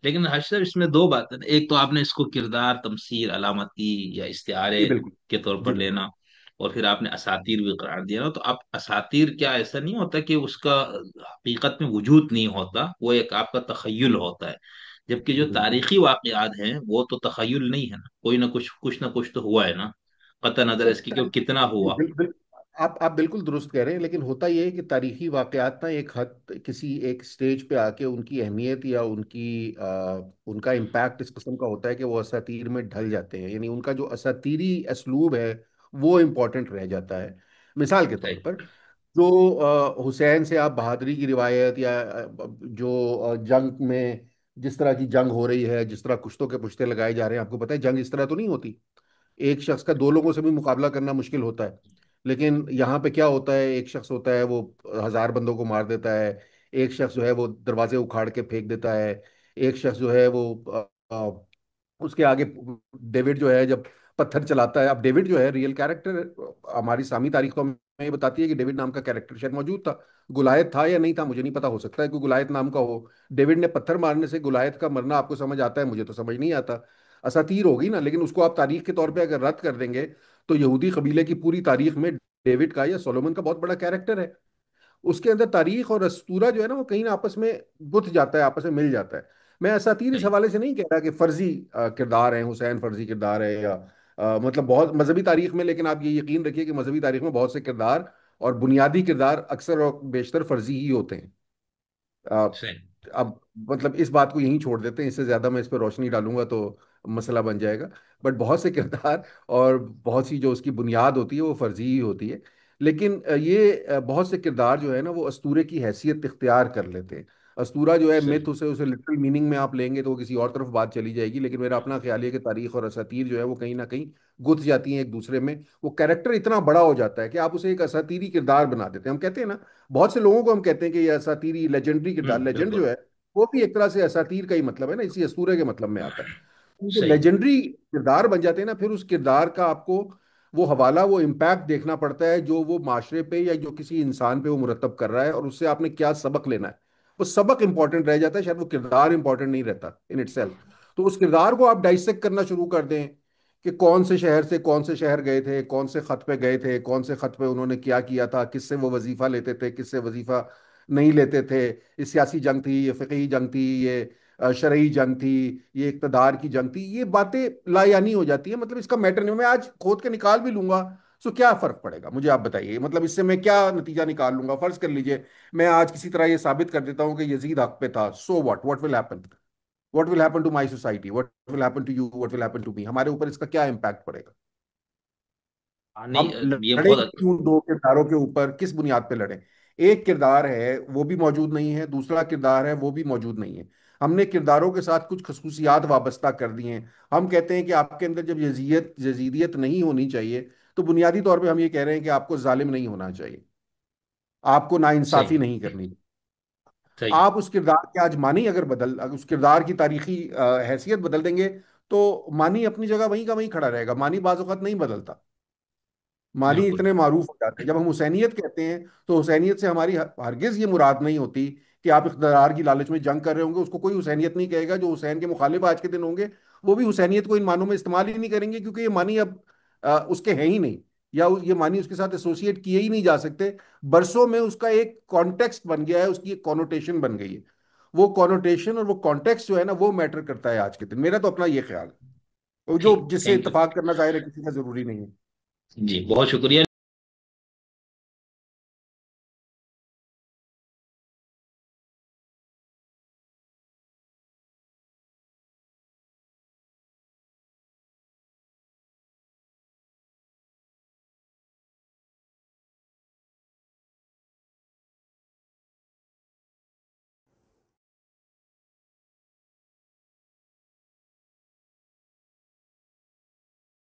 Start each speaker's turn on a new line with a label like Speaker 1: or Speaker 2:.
Speaker 1: लेकिन हर्ष साहब इसमें दो बातें हैं। एक तो आपने इसको किरदार, तमसील, अलामती या इस्तिआरे
Speaker 2: जी बिल्कुल।
Speaker 1: के तौर
Speaker 2: जी
Speaker 1: पर लेना, और फिर आपने असातीर भी करार दिया ना। तो आप असातीर, क्या ऐसा नहीं होता कि उसका हकीकत में वजूद नहीं होता, वो एक आपका तखय्युल होता है। जबकि जो
Speaker 2: बिल्कुल
Speaker 1: तारीखी वाकयात हैं वो तो तखय्युल नहीं है ना, कोई ना कुछ ना कुछ तो हुआ है ना, कतई नजर
Speaker 2: सर।
Speaker 1: इसकी कि वो कितना
Speaker 2: जी,
Speaker 1: हुआ।
Speaker 2: आप बिल्कुल दुरुस्त कह रहे हैं, लेकिन होता यह है कि तारीखी वाकयात ना एक हद, किसी एक स्टेज पे आके उनकी अहमियत या उनका इम्पैक्ट इस किस्म का होता है कि वो असातीर में ढल जाते हैं, यानी उनका जो असातीरी असलूब है वो इम्पोर्टेंट रह जाता है। मिसाल के तौर
Speaker 1: सही।
Speaker 2: पर, जो हुसैन से आप बहादुरी की रिवायत या जो जंग में जिस तरह की जंग हो रही है, जिस तरह कुश्तों के पुश्ते लगाए जा रहे हैं, आपको पता है जंग इस तरह तो नहीं होती। एक शख्स का दो लोगों से भी मुकाबला करना मुश्किल होता है। लेकिन यहाँ पे क्या होता है, एक शख्स होता है वो 1000 बंदों को मार देता है। एक शख्स जो है वो दरवाजे उखाड़ के फेंक देता है। एक शख्स जो है वो उसके आगे, डेविड जो है जब पत्थर चलाता है, अब डेविड जो है रियल कैरेक्टर, हमारी इस्लामी तारीख तो हमें ये बताती है कि डेविड नाम का कैरेक्टर शायद मौजूद था। गुलायत था या नहीं था मुझे नहीं पता, हो सकता है कि गुलायत नाम का हो। डेविड ने पत्थर मारने से गुलायत का मरना आपको समझ आता है, मुझे तो समझ नहीं आता। असातीर होगी ना, लेकिन उसको आप तारीख के तौर पे अगर रद्द कर देंगे तो यहूदी कबीले की पूरी तारीख में डेविड का या सोलोमन का बहुत बड़ा कैरेक्टर है। उसके अंदर तारीख और अस्तूरा जो है ना वो कहीं ना आपस में गुथ जाता है, आपस में मिल जाता है। मैं असातीर इस
Speaker 1: सही।
Speaker 2: हवाले से नहीं कह रहा कि फर्जी किरदार है, हुसैन फर्जी किरदार है, या मतलब बहुत मजहबी तारीख में, लेकिन आप ये यकीन रखिए कि मजहबी तारीख में बहुत से किरदार और बुनियादी किरदार अक्सर और बेशतर फर्जी ही होते हैं। अ,
Speaker 1: सही।
Speaker 2: अब मतलब इस बात को यहीं छोड़ देते हैं, इससे ज्यादा मैं इस पर रोशनी डालूंगा तो मसला बन जाएगा। बट बहुत से किरदार और बहुत सी जो उसकी बुनियाद होती है वो फर्जी ही होती है। लेकिन बहुत से किरदार जो है ना वो अस्तूरे की हैसियत इख्तियार कर लेते हैं। अस्तूरा जो है
Speaker 1: सही।
Speaker 2: मिथ, उसे लिटरल मीनिंग में आप लेंगे तो वो किसी और तरफ बात चली जाएगी, लेकिन मेरा अपना ख्याल है कि तारीख और असातीर जो है वो कहीं ना कहीं गुथ जाती हैं एक दूसरे में। वो कैरेक्टर इतना बड़ा हो जाता है कि आप उसे एक असातीरी किरदार बना देते हैं। हम कहते हैं ना, बहुत से लोगों को हम कहते हैं कि ये असातीरी लेजेंडरी किरदार, लेजेंड जो
Speaker 1: बिल्कुल।
Speaker 2: है वो भी एक तरह से असातीर का ही मतलब है ना, इसी अस्तूरे के मतलब में आता है। जो
Speaker 1: सही।
Speaker 2: लेजेंडरी किरदार बन जाते हैं ना, फिर उस किरदार का आपको वो हवाला, वो इम्पैक्ट देखना पड़ता है जो वो माशरे पे या जो किसी इंसान पे वो मुरतब कर रहा है, और उससे आपने क्या सबक लेना है। वो सबक इंपॉर्टेंट रह जाता है, शायद वो किरदार इंपॉर्टेंट नहीं रहता इन इटसेल्फ। तो उस किरदार को आप डाइसेक्ट करना शुरू कर दें कि कौन से शहर से कौन से शहर गए थे, कौन से खत पे गए थे, कौन से खत पे उन्होंने क्या किया था, किससे वो वजीफा लेते थे, किससे वजीफा नहीं लेते थे। ये सियासी जंग थी, ये फिकही जंग थी, ये शरई जंग थी, ये इक्तदार की जंग थी, ये बातें लायानी हो जाती है। मतलब इसका मैटर नहीं, मैं आज खोद के निकाल भी लूंगा तो क्या फर्क पड़ेगा मुझे, आप बताइए। मतलब इससे मैं क्या नतीजा निकाल लूंगा? फर्ज कर लीजिए मैं आज किसी तरह ये साबित कर देता हूं कि यजीद हक पे था, so what will happen? What will happen to my society? What will happen to you? What will happen to me? हमारे ऊपर इसका क्या इम्पैक्ट पड़ेगा?
Speaker 1: हाँ, नहीं,
Speaker 2: हम
Speaker 1: ये
Speaker 2: लड़े
Speaker 1: बहुत
Speaker 2: क्यों दो किरदारों के ऊपर, किस बुनियाद पे लड़े? एक किरदार है वो भी मौजूद नहीं है, दूसरा किरदार है वो भी मौजूद नहीं है। हमने किरदारों के साथ कुछ खसूसियात वाबस्ता कर दी हैं। हम कहते हैं कि आपके अंदर जब यजीदियत नहीं होनी चाहिए, तो बुनियादी तौर पे हम ये कह रहे हैं कि आपको जालिम नहीं होना चाहिए, आपको नाइंसाफी
Speaker 1: सही।
Speaker 2: नहीं करनी।
Speaker 1: सही।
Speaker 2: आप उस किरदार के आज मानी अगर अगर उस किरदार की तारीखी हैसियत बदल देंगे तो मानी अपनी जगह वहीं का वहीं खड़ा रहेगा। मानी बाज़ औक़ात नहीं बदलता। मानी
Speaker 1: बिल्कुल।
Speaker 2: इतने मारूफ हो जाते हैं। जब हम हुसैनियत कहते हैं तो हुसैनियत से हमारी हरगिज ये मुराद नहीं होती कि आप इक़्तिदार की लालच में जंग कर रहे होंगे, उसको कोई हुसैनियत नहीं कहेगा। जो हुसैन के मुखालिफ आज के दिन होंगे वो भी हुसैनियत को इन मानों में इस्तेमाल ही नहीं करेंगे, क्योंकि ये मानी अब उसके हैं ही नहीं, या ये मानी उसके साथ एसोसिएट किए ही नहीं जा सकते। बरसों में उसका एक कॉन्टेक्स्ट बन गया है, उसकी एक कॉनोटेशन बन गई है। वो कॉनोटेशन और वो कॉन्टेक्स्ट जो है ना वो मैटर करता है आज के दिन, मेरा तो अपना ये ख्याल है। वो जो
Speaker 1: ठीक,
Speaker 2: जिससे
Speaker 1: थैंक यू।
Speaker 2: इत्तेफाक करना जाहिर है किसी का जरूरी नहीं है।
Speaker 1: जी, बहुत शुक्रिया।